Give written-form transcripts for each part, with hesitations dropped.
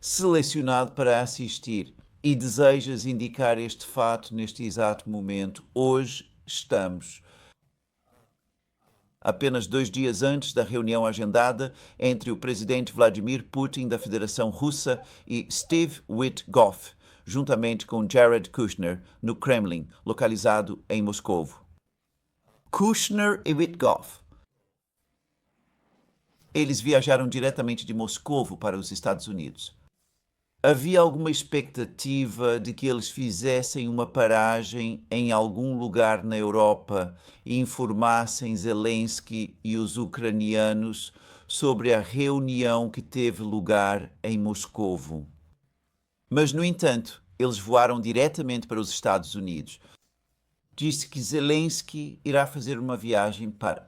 selecionado para assistir e desejas indicar este fato neste exato momento. Hoje estamos apenas 2 dias antes da reunião agendada entre o presidente Vladimir Putin da Federação Russa e Steve Witkoff, juntamente com Jared Kushner, no Kremlin, localizado em Moscovo. Kushner e Witkoff. Eles viajaram diretamente de Moscovo para os Estados Unidos. Havia alguma expectativa de que eles fizessem uma paragem em algum lugar na Europa e informassem Zelensky e os ucranianos sobre a reunião que teve lugar em Moscovo. Mas, no entanto, eles voaram diretamente para os Estados Unidos. Disse que Zelensky irá fazer uma viagem para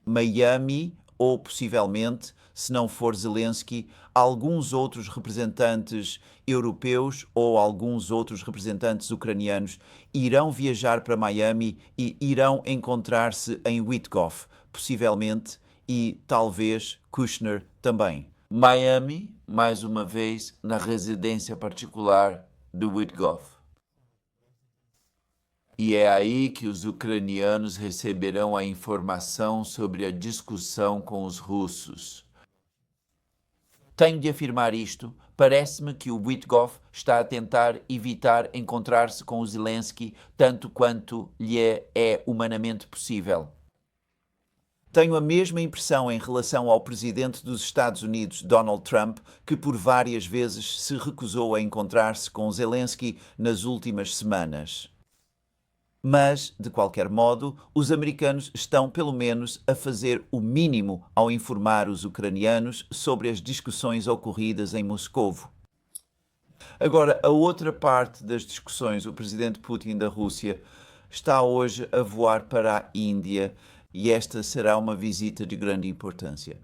Miami ou, possivelmente, se não for Zelensky, alguns outros representantes europeus ou alguns outros representantes ucranianos irão viajar para Miami e irão encontrar-se em Witkoff, possivelmente, e talvez Kushner também. Miami, mais uma vez, na residência particular de Witkoff. E é aí que os ucranianos receberão a informação sobre a discussão com os russos. Tenho de afirmar isto. Parece-me que o Witkoff está a tentar evitar encontrar-se com o Zelensky tanto quanto lhe é humanamente possível. Tenho a mesma impressão em relação ao presidente dos Estados Unidos, Donald Trump, que por várias vezes se recusou a encontrar-se com Zelensky nas últimas semanas. Mas, de qualquer modo, os americanos estão, pelo menos, a fazer o mínimo ao informar os ucranianos sobre as discussões ocorridas em Moscovo. Agora, a outra parte das discussões, o presidente Putin da Rússia está hoje a voar para a Índia e esta será uma visita de grande importância.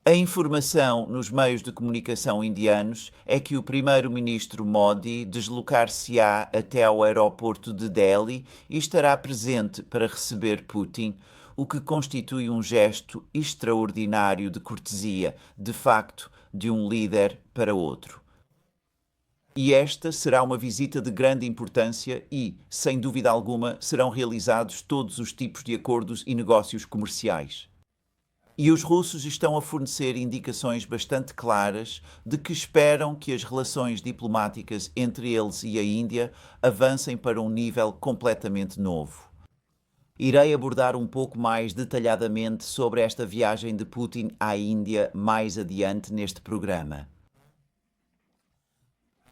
A informação nos meios de comunicação indianos é que o primeiro-ministro Modi deslocar-se-á até ao aeroporto de Delhi e estará presente para receber Putin, o que constitui um gesto extraordinário de cortesia, de facto, de um líder para outro. E esta será uma visita de grande importância e, sem dúvida alguma, serão realizados todos os tipos de acordos e negócios comerciais. E os russos estão a fornecer indicações bastante claras de que esperam que as relações diplomáticas entre eles e a Índia avancem para um nível completamente novo. Irei abordar um pouco mais detalhadamente sobre esta viagem de Putin à Índia mais adiante neste programa.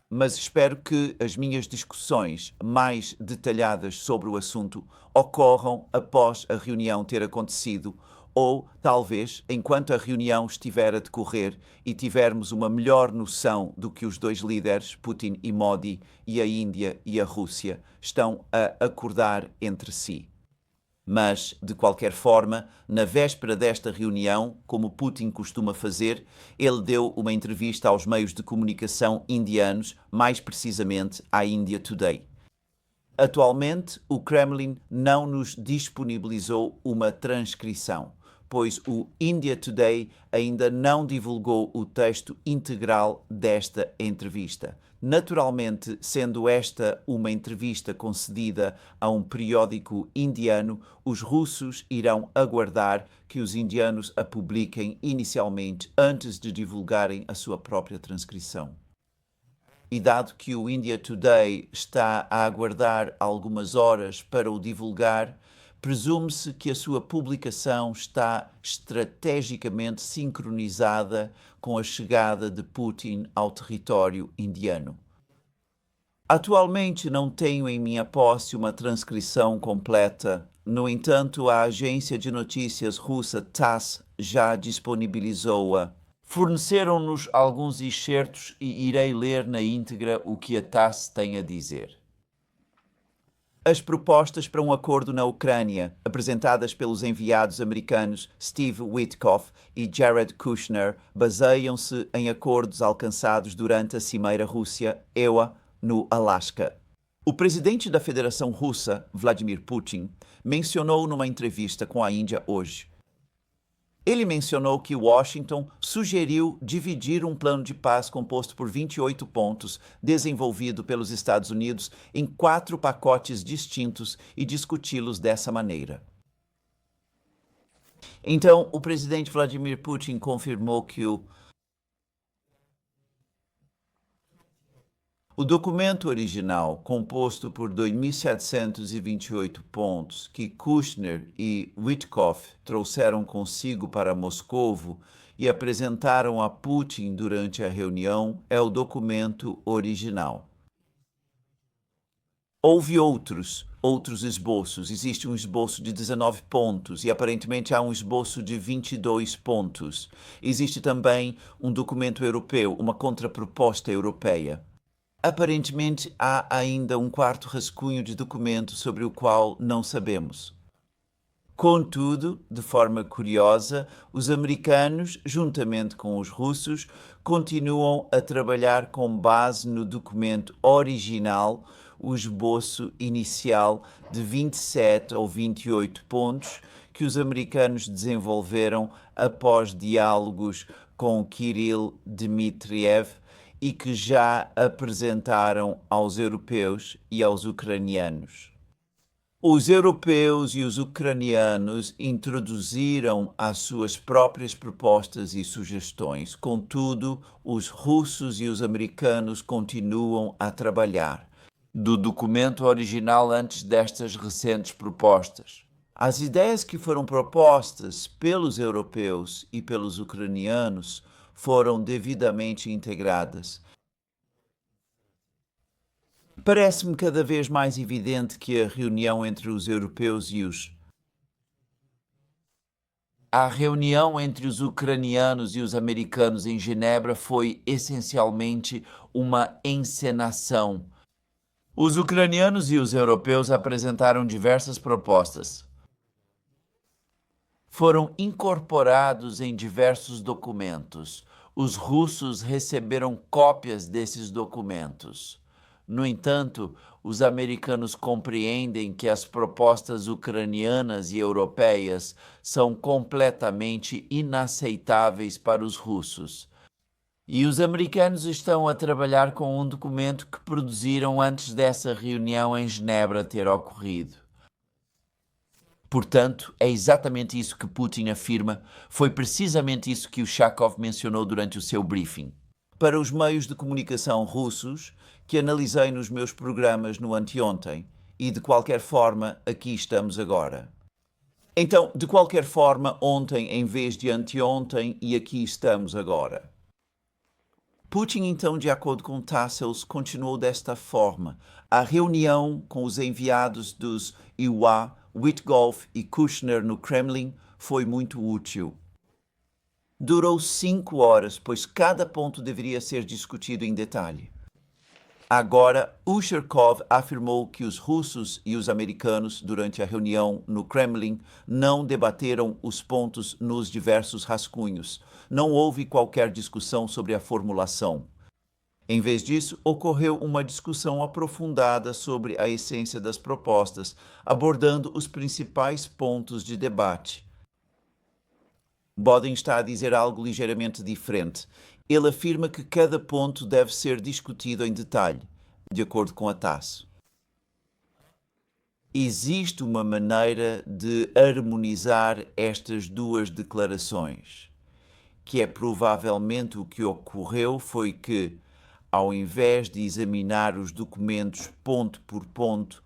Mas espero que as minhas discussões mais detalhadas sobre o assunto ocorram após a reunião ter acontecido ou, talvez, enquanto a reunião estiver a decorrer e tivermos uma melhor noção do que os dois líderes, Putin e Modi, e a Índia e a Rússia, estão a acordar entre si. Mas, de qualquer forma, na véspera desta reunião, como Putin costuma fazer, ele deu uma entrevista aos meios de comunicação indianos, mais precisamente à India Today. Atualmente, o Kremlin não nos disponibilizou uma transcrição, pois o India Today ainda não divulgou o texto integral desta entrevista. Naturalmente, sendo esta uma entrevista concedida a um periódico indiano, os russos irão aguardar que os indianos a publiquem inicialmente antes de divulgarem a sua própria transcrição. E dado que o India Today está a aguardar algumas horas para o divulgar, presume-se que a sua publicação está estrategicamente sincronizada com a chegada de Putin ao território indiano. Atualmente não tenho em minha posse uma transcrição completa. No entanto, a agência de notícias russa TASS já disponibilizou-a. Forneceram-nos alguns excertos e irei ler na íntegra o que a TASS tem a dizer. As propostas para um acordo na Ucrânia, apresentadas pelos enviados americanos Steve Witkoff e Jared Kushner, baseiam-se em acordos alcançados durante a Cimeira Rússia-EUA no Alasca. O presidente da Federação Russa, Vladimir Putin, mencionou numa entrevista com a Índia hoje: Ele mencionou que Washington sugeriu dividir um plano de paz composto por 28 pontos, desenvolvido pelos Estados Unidos, em 4 pacotes distintos e discuti-los dessa maneira. Então, o presidente Vladimir Putin confirmou que o documento original, composto por 2.728 pontos, que Kushner e Witkoff trouxeram consigo para Moscovo e apresentaram a Putin durante a reunião, é o documento original. Houve outros esboços. Existe um esboço de 19 pontos e aparentemente há um esboço de 22 pontos. Existe também um documento europeu, uma contraproposta europeia. Aparentemente, há ainda um quarto rascunho de documento sobre o qual não sabemos. Contudo, de forma curiosa, os americanos, juntamente com os russos, continuam a trabalhar com base no documento original, o esboço inicial de 27 ou 28 pontos que os americanos desenvolveram após diálogos com Kirill Dmitriev e que já apresentaram aos europeus e aos ucranianos. Os europeus e os ucranianos introduziram as suas próprias propostas e sugestões. Contudo, os russos e os americanos continuam a trabalhar do documento original antes destas recentes propostas. As ideias que foram propostas pelos europeus e pelos ucranianos foram devidamente integradas. Parece-me cada vez mais evidente que a reunião entre os europeus e a reunião entre os ucranianos e os americanos em Genebra foi essencialmente uma encenação. Os ucranianos e os europeus apresentaram diversas propostas. Foram incorporados em diversos documentos. Os russos receberam cópias desses documentos. No entanto, os americanos compreendem que as propostas ucranianas e europeias são completamente inaceitáveis para os russos. E os americanos estão a trabalhar com um documento que produziram antes dessa reunião em Genebra ter ocorrido. Portanto, é exatamente isso que Putin afirma, foi precisamente isso que o Ushakov mencionou durante o seu briefing. Para os meios de comunicação russos, que analisei nos meus programas no anteontem, e de qualquer forma, aqui estamos agora. Então, de qualquer forma, ontem em vez de anteontem, e aqui estamos agora. Putin, então, de acordo com Tassels, continuou desta forma. A reunião com os enviados dos IWA, Witkoff e Kushner no Kremlin foi muito útil. Durou 5 horas, pois cada ponto deveria ser discutido em detalhe. Agora, Ushakov afirmou que os russos e os americanos, durante a reunião no Kremlin, não debateram os pontos nos diversos rascunhos. Não houve qualquer discussão sobre a formulação. Em vez disso, ocorreu uma discussão aprofundada sobre a essência das propostas, abordando os principais pontos de debate. Bodin está a dizer algo ligeiramente diferente. Ele afirma que cada ponto deve ser discutido em detalhe, de acordo com a TASS. Existe uma maneira de harmonizar estas duas declarações, que é provavelmente o que ocorreu foi que, ao invés de examinar os documentos ponto por ponto,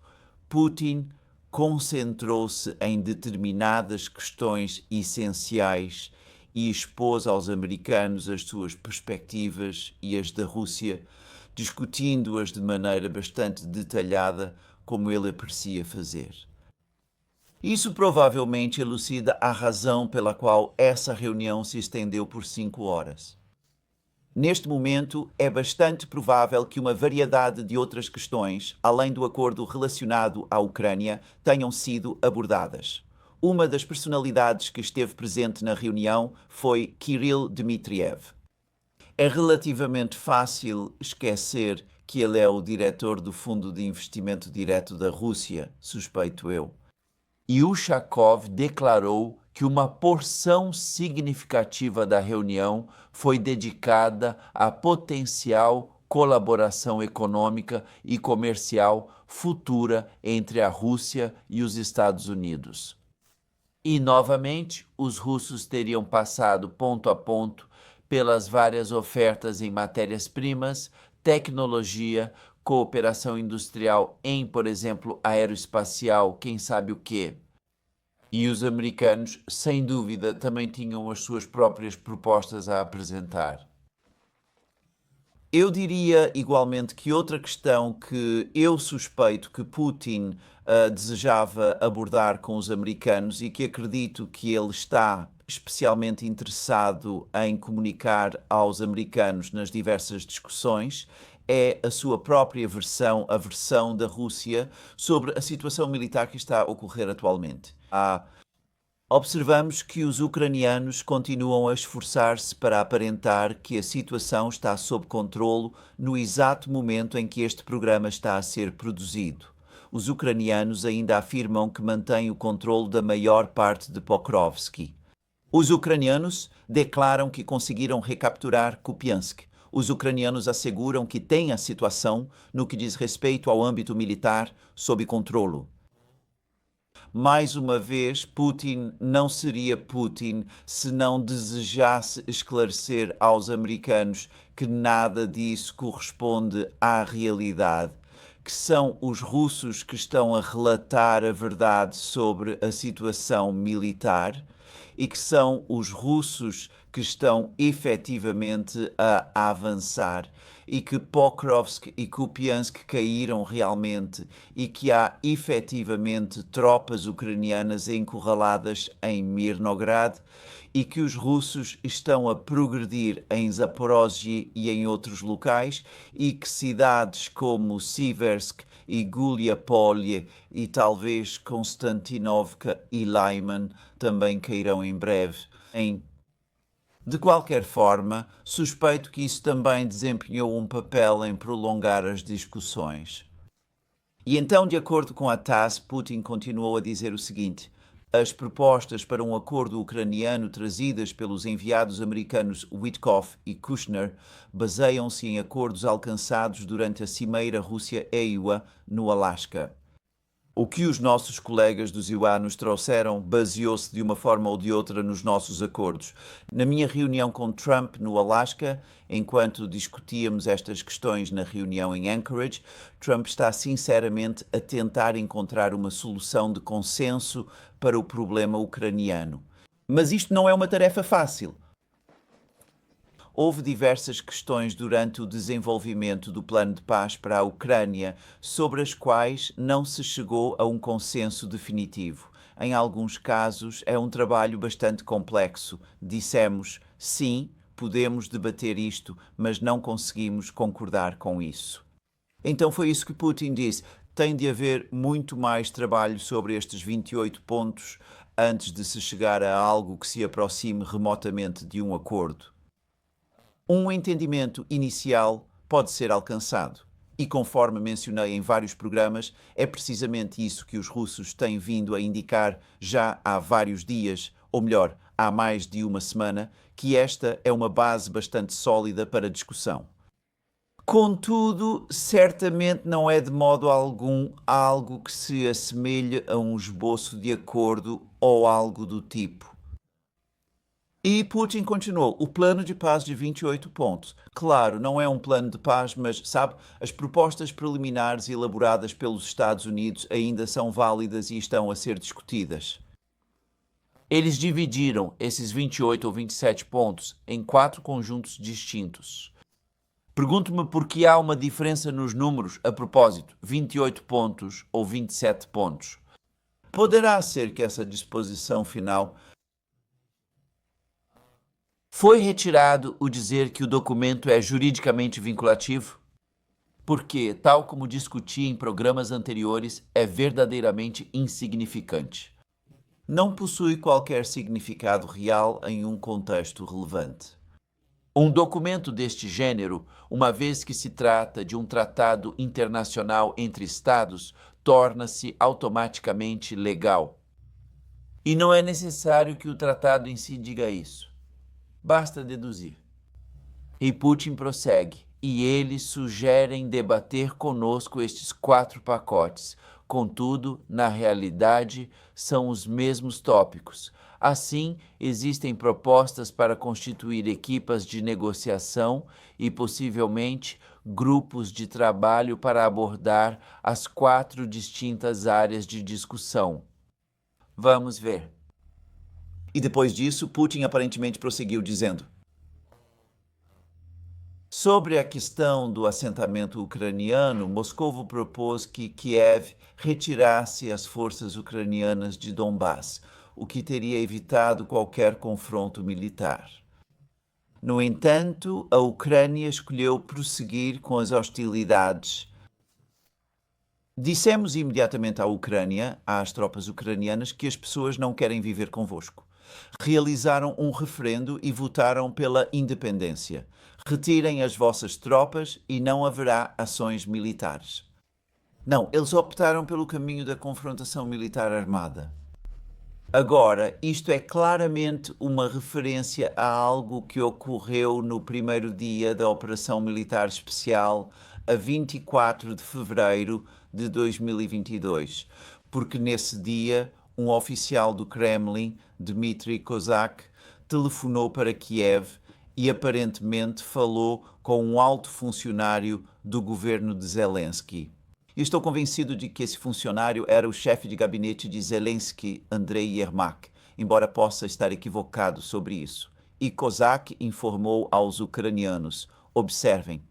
Putin concentrou-se em determinadas questões essenciais e expôs aos americanos as suas perspectivas e as da Rússia, discutindo-as de maneira bastante detalhada, como ele aprecia fazer. Isso provavelmente elucida a razão pela qual essa reunião se estendeu por 5 horas. Neste momento, é bastante provável que uma variedade de outras questões, além do acordo relacionado à Ucrânia, tenham sido abordadas. Uma das personalidades que esteve presente na reunião foi Kirill Dmitriev. É relativamente fácil esquecer que ele é o diretor do Fundo de Investimento Direto da Rússia, suspeito eu. E Ushakov declarou que uma porção significativa da reunião foi dedicada à potencial colaboração econômica e comercial futura entre a Rússia e os Estados Unidos. E, novamente, os russos teriam passado ponto a ponto pelas várias ofertas em matérias-primas, tecnologia, cooperação industrial em, por exemplo, aeroespacial, quem sabe o quê. E os americanos, sem dúvida, também tinham as suas próprias propostas a apresentar. Eu diria igualmente que outra questão que eu suspeito que Putin desejava abordar com os americanos e que acredito que ele está especialmente interessado em comunicar aos americanos nas diversas discussões é a sua própria versão, a versão da Rússia sobre a situação militar que está a ocorrer atualmente. Observamos que os ucranianos continuam a esforçar-se para aparentar que a situação está sob controlo no exato momento em que este programa está a ser produzido. Os ucranianos ainda afirmam que mantêm o controle da maior parte de Pokrovsky. Os ucranianos declaram que conseguiram recapturar Kupiansk. Os ucranianos asseguram que têm a situação, no que diz respeito ao âmbito militar, sob controlo. Mais uma vez, Putin não seria Putin se não desejasse esclarecer aos americanos que nada disso corresponde à realidade, que são os russos que estão a relatar a verdade sobre a situação militar e que são os russos que estão efetivamente a avançar e que Pokrovsk e Kupiansk caíram realmente e que há efetivamente tropas ucranianas encurraladas em Mirnograd e que os russos estão a progredir em Zaporozhye e em outros locais e que cidades como Siversk e Guliapolye e talvez Konstantinovka e Lyman também cairão em breve. De qualquer forma, suspeito que isso também desempenhou um papel em prolongar as discussões. E então, de acordo com a TASS, Putin continuou a dizer o seguinte: as propostas para um acordo ucraniano trazidas pelos enviados americanos Witkoff e Kushner baseiam-se em acordos alcançados durante a cimeira Rússia-EUA no Alasca. O que os nossos colegas dos UA nos trouxeram baseou-se de uma forma ou de outra nos nossos acordos. Na minha reunião com Trump no Alasca, enquanto discutíamos estas questões na reunião em Anchorage, Trump está sinceramente a tentar encontrar uma solução de consenso para o problema ucraniano. Mas isto não é uma tarefa fácil. Houve diversas questões durante o desenvolvimento do plano de paz para a Ucrânia, sobre as quais não se chegou a um consenso definitivo. Em alguns casos, é um trabalho bastante complexo. Dissemos, sim, podemos debater isto, mas não conseguimos concordar com isso. Então foi isso que Putin disse. Tem de haver muito mais trabalho sobre estes 28 pontos antes de se chegar a algo que se aproxime remotamente de um acordo. Um entendimento inicial pode ser alcançado. E conforme mencionei em vários programas, é precisamente isso que os russos têm vindo a indicar já há vários dias, ou melhor, há mais de uma semana, que esta é uma base bastante sólida para discussão. Contudo, certamente não é de modo algum algo que se assemelhe a um esboço de acordo ou algo do tipo. E Putin continuou, o plano de paz de 28 pontos. Claro, não é um plano de paz, mas, sabe, as propostas preliminares elaboradas pelos Estados Unidos ainda são válidas e estão a ser discutidas. Eles dividiram esses 28 ou 27 pontos em 4 conjuntos distintos. Pergunto-me por que há uma diferença nos números a propósito, 28 pontos ou 27 pontos. Poderá ser que essa disposição final foi retirado o dizer que o documento é juridicamente vinculativo? Porque, tal como discuti em programas anteriores, é verdadeiramente insignificante. Não possui qualquer significado real em um contexto relevante. Um documento deste gênero, uma vez que se trata de um tratado internacional entre Estados, torna-se automaticamente legal. E não é necessário que o tratado em si diga isso. Basta deduzir. E Putin prossegue. E eles sugerem debater conosco estes 4 pacotes. Contudo, na realidade, são os mesmos tópicos. Assim, existem propostas para constituir equipas de negociação e, possivelmente, grupos de trabalho para abordar as 4 distintas áreas de discussão. Vamos ver. E depois disso, Putin aparentemente prosseguiu dizendo: sobre a questão do assentamento ucraniano, Moscovo propôs que Kiev retirasse as forças ucranianas de Donbás, o que teria evitado qualquer confronto militar. No entanto, a Ucrânia escolheu prosseguir com as hostilidades. Dissemos imediatamente à Ucrânia, às tropas ucranianas, que as pessoas não querem viver convosco. Realizaram um referendo e votaram pela independência. Retirem as vossas tropas e não haverá ações militares. Não, eles optaram pelo caminho da confrontação militar armada. Agora, isto é claramente uma referência a algo que ocorreu no primeiro dia da Operação Militar Especial, a 24 de fevereiro de 2022, porque nesse dia um oficial do Kremlin, Dmitry Kozak, telefonou para Kiev e aparentemente falou com um alto funcionário do governo de Zelensky. E estou convencido de que esse funcionário era o chefe de gabinete de Zelensky, Andrei Yermak, embora possa estar equivocado sobre isso. E Kozak informou aos ucranianos: observem,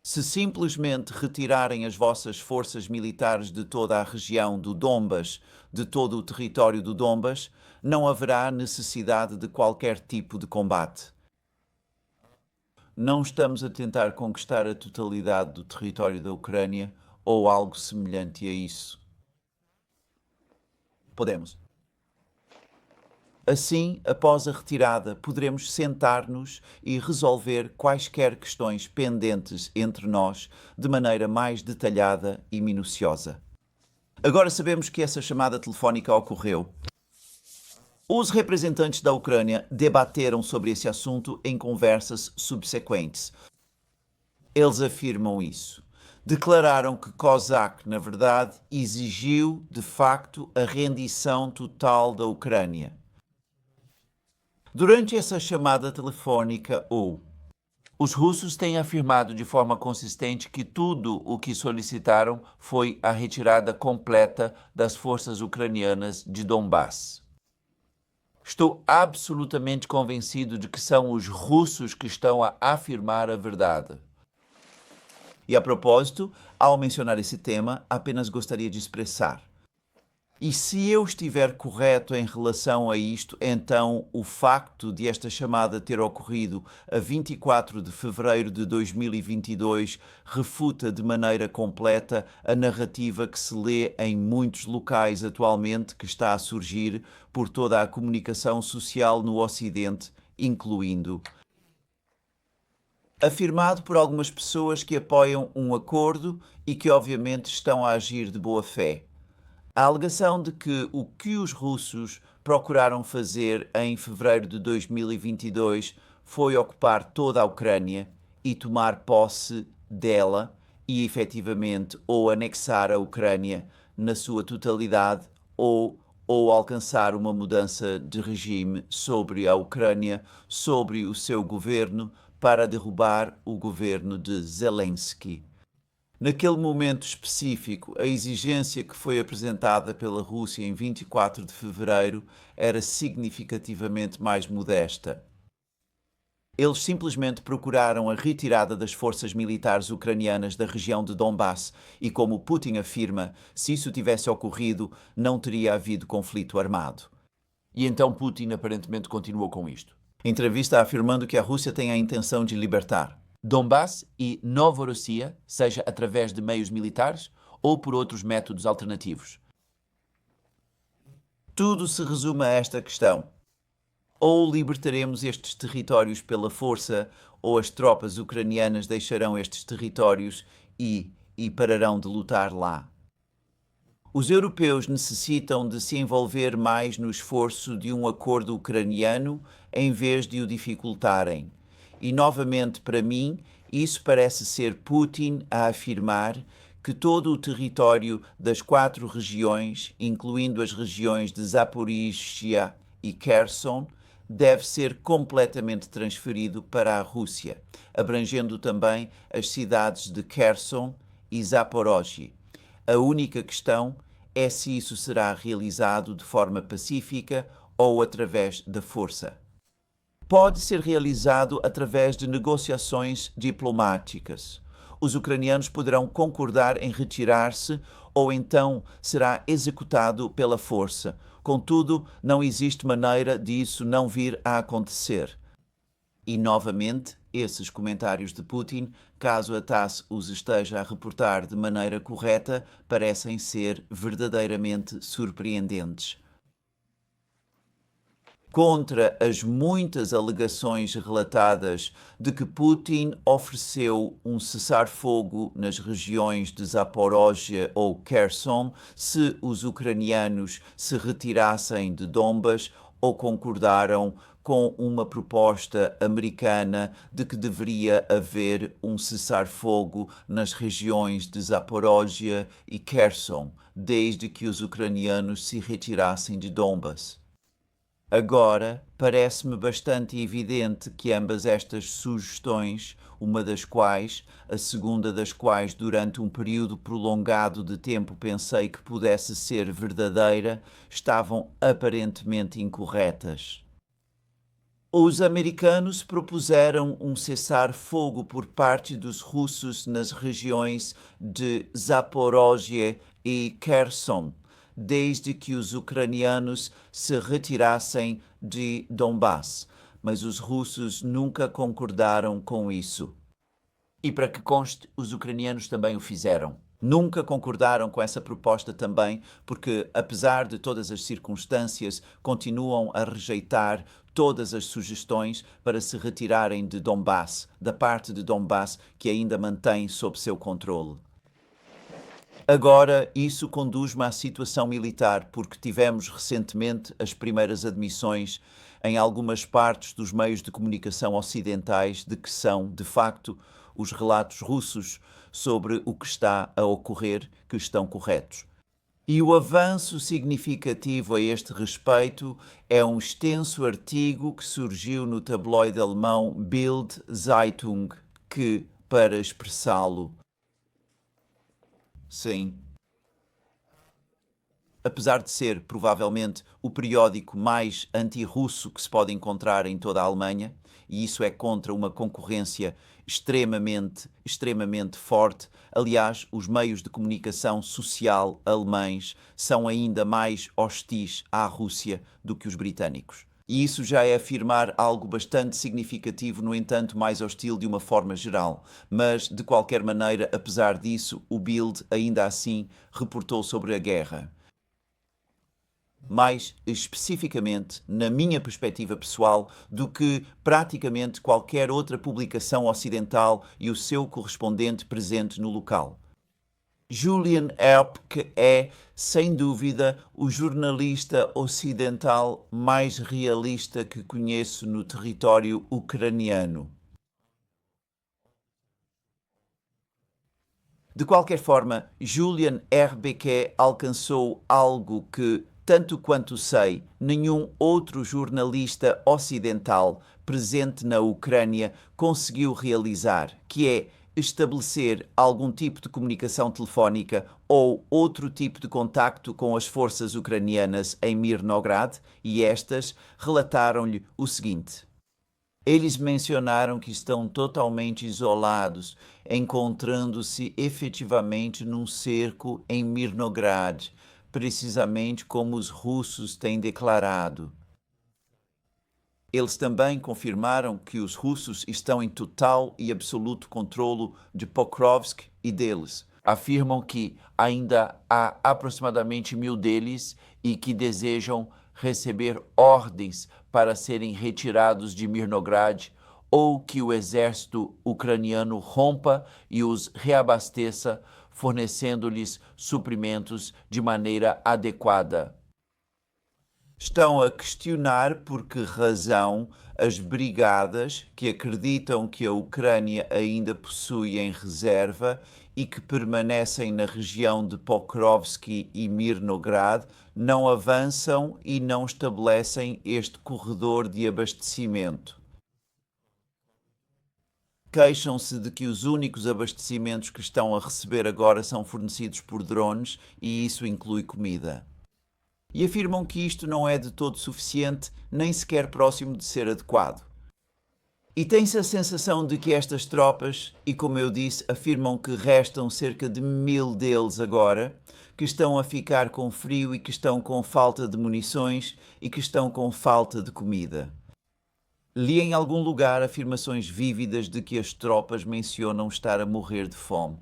se simplesmente retirarem as vossas forças militares de toda a região do Donbas, de todo o território do Donbas, não haverá necessidade de qualquer tipo de combate. Não estamos a tentar conquistar a totalidade do território da Ucrânia ou algo semelhante a isso. Podemos. Assim, após a retirada, poderemos sentar-nos e resolver quaisquer questões pendentes entre nós de maneira mais detalhada e minuciosa. Agora sabemos que essa chamada telefónica ocorreu. Os representantes da Ucrânia debateram sobre esse assunto em conversas subsequentes. Eles afirmam isso. Declararam que Kozak, na verdade, exigiu, de facto, a rendição total da Ucrânia. Durante essa chamada telefônica, os russos têm afirmado de forma consistente que tudo o que solicitaram foi a retirada completa das forças ucranianas de Donbás. Estou absolutamente convencido de que são os russos que estão a afirmar a verdade. E a propósito, ao mencionar esse tema, apenas gostaria de expressar: e se eu estiver correto em relação a isto, então o facto de esta chamada ter ocorrido a 24 de fevereiro de 2022 refuta de maneira completa a narrativa que se lê em muitos locais atualmente, que está a surgir por toda a comunicação social no Ocidente, incluindo afirmado por algumas pessoas que apoiam um acordo e que obviamente estão a agir de boa fé. A alegação de que o que os russos procuraram fazer em fevereiro de 2022 foi ocupar toda a Ucrânia e tomar posse dela e, efetivamente, ou anexar a Ucrânia na sua totalidade ou alcançar uma mudança de regime sobre a Ucrânia, sobre o seu governo, para derrubar o governo de Zelensky. Naquele momento específico, a exigência que foi apresentada pela Rússia em 24 de fevereiro era significativamente mais modesta. Eles simplesmente procuraram a retirada das forças militares ucranianas da região de Donbás e, como Putin afirma, se isso tivesse ocorrido, não teria havido conflito armado. E então Putin aparentemente continuou com isto. Entrevista afirmando que a Rússia tem a intenção de libertar Donbás e Novorossia, seja através de meios militares ou por outros métodos alternativos. Tudo se resume a esta questão. Ou libertaremos estes territórios pela força, ou as tropas ucranianas deixarão estes territórios e pararão de lutar lá. Os europeus necessitam de se envolver mais no esforço de um acordo ucraniano em vez de o dificultarem. E, novamente, para mim, isso parece ser Putin a afirmar que todo o território das 4 regiões, incluindo as regiões de Zaporizhia e Kherson, deve ser completamente transferido para a Rússia, abrangendo também as cidades de Kherson e Zaporozhye. A única questão é se isso será realizado de forma pacífica ou através da força. Pode ser realizado através de negociações diplomáticas. Os ucranianos poderão concordar em retirar-se ou então será executado pela força. Contudo, não existe maneira de isso não vir a acontecer. E, novamente, esses comentários de Putin, caso a TASS os esteja a reportar de maneira correta, parecem ser verdadeiramente surpreendentes. Contra as muitas alegações relatadas de que Putin ofereceu um cessar-fogo nas regiões de Zaporozhye ou Kherson se os ucranianos se retirassem de Donbas ou concordaram com uma proposta americana de que deveria haver um cessar-fogo nas regiões de Zaporozhye e Kherson, desde que os ucranianos se retirassem de Donbas. Agora, parece-me bastante evidente que ambas estas sugestões, uma das quais, a segunda das quais durante um período prolongado de tempo pensei que pudesse ser verdadeira, estavam aparentemente incorretas. Os americanos propuseram um cessar-fogo por parte dos russos nas regiões de Zaporozhye e Kherson, desde que os ucranianos se retirassem de Donbass, mas os russos nunca concordaram com isso. E para que conste, os ucranianos também o fizeram. Nunca concordaram com essa proposta também, porque, apesar de todas as circunstâncias, continuam a rejeitar todas as sugestões para se retirarem de Donbass, da parte de Donbass que ainda mantém sob seu controle. Agora, isso conduz-me à situação militar, porque tivemos recentemente as primeiras admissões em algumas partes dos meios de comunicação ocidentais de que são, de facto, os relatos russos sobre o que está a ocorrer, que estão corretos. E o avanço significativo a este respeito é um extenso artigo que surgiu no tabloide alemão Bild Zeitung, que, para expressá-lo, sim, apesar de ser, provavelmente, o periódico mais anti-russo que se pode encontrar em toda a Alemanha, e isso é contra uma concorrência extremamente forte. Aliás, os meios de comunicação social alemães são ainda mais hostis à Rússia do que os britânicos. E isso já é afirmar algo bastante significativo, no entanto, mais hostil de uma forma geral. Mas, de qualquer maneira, apesar disso, o Bild ainda assim reportou sobre a guerra. Mais especificamente, na minha perspectiva pessoal, do que praticamente qualquer outra publicação ocidental e o seu correspondente presente no local. Julian Erbke é, sem dúvida, o jornalista ocidental mais realista que conheço no território ucraniano. De qualquer forma, Julian Erbke alcançou algo que, tanto quanto sei, nenhum outro jornalista ocidental presente na Ucrânia conseguiu realizar, que é estabelecer algum tipo de comunicação telefónica ou outro tipo de contacto com as forças ucranianas em Mirnograd, e estas relataram-lhe o seguinte: eles mencionaram que estão totalmente isolados, encontrando-se efetivamente num cerco em Mirnograd, precisamente como os russos têm declarado. Eles também confirmaram que os russos estão em total e absoluto controlo de Pokrovsk e deles. Afirmam que ainda há aproximadamente 1000 deles e que desejam receber ordens para serem retirados de Mirnograd ou que o exército ucraniano rompa e os reabasteça fornecendo-lhes suprimentos de maneira adequada. Estão a questionar por que razão as brigadas que acreditam que a Ucrânia ainda possui em reserva e que permanecem na região de Pokrovsky e Mirnograd não avançam e não estabelecem este corredor de abastecimento. Queixam-se de que os únicos abastecimentos que estão a receber agora são fornecidos por drones e isso inclui comida. E afirmam que isto não é de todo suficiente, nem sequer próximo de ser adequado. E tem-se a sensação de que estas tropas, e como eu disse, afirmam que restam cerca de 1000 deles agora, que estão a ficar com frio e que estão com falta de munições e que estão com falta de comida. Li em algum lugar afirmações vívidas de que as tropas mencionam estar a morrer de fome.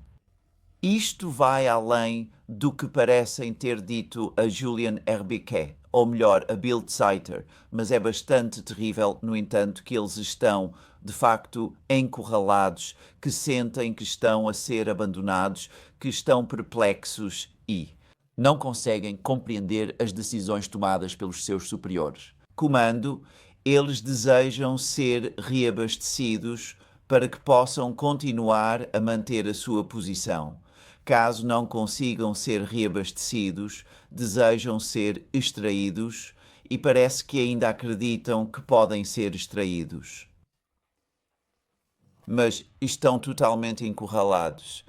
Isto vai além do que parecem ter dito a Julian RBK, ou melhor, a Bill Zeiter, mas é bastante terrível, no entanto, que eles estão, de facto, encurralados, que sentem que estão a ser abandonados, que estão perplexos e não conseguem compreender as decisões tomadas pelos seus superiores. Comando, eles desejam ser reabastecidos para que possam continuar a manter a sua posição. Caso não consigam ser reabastecidos, desejam ser extraídos e parece que ainda acreditam que podem ser extraídos. Mas estão totalmente encurralados.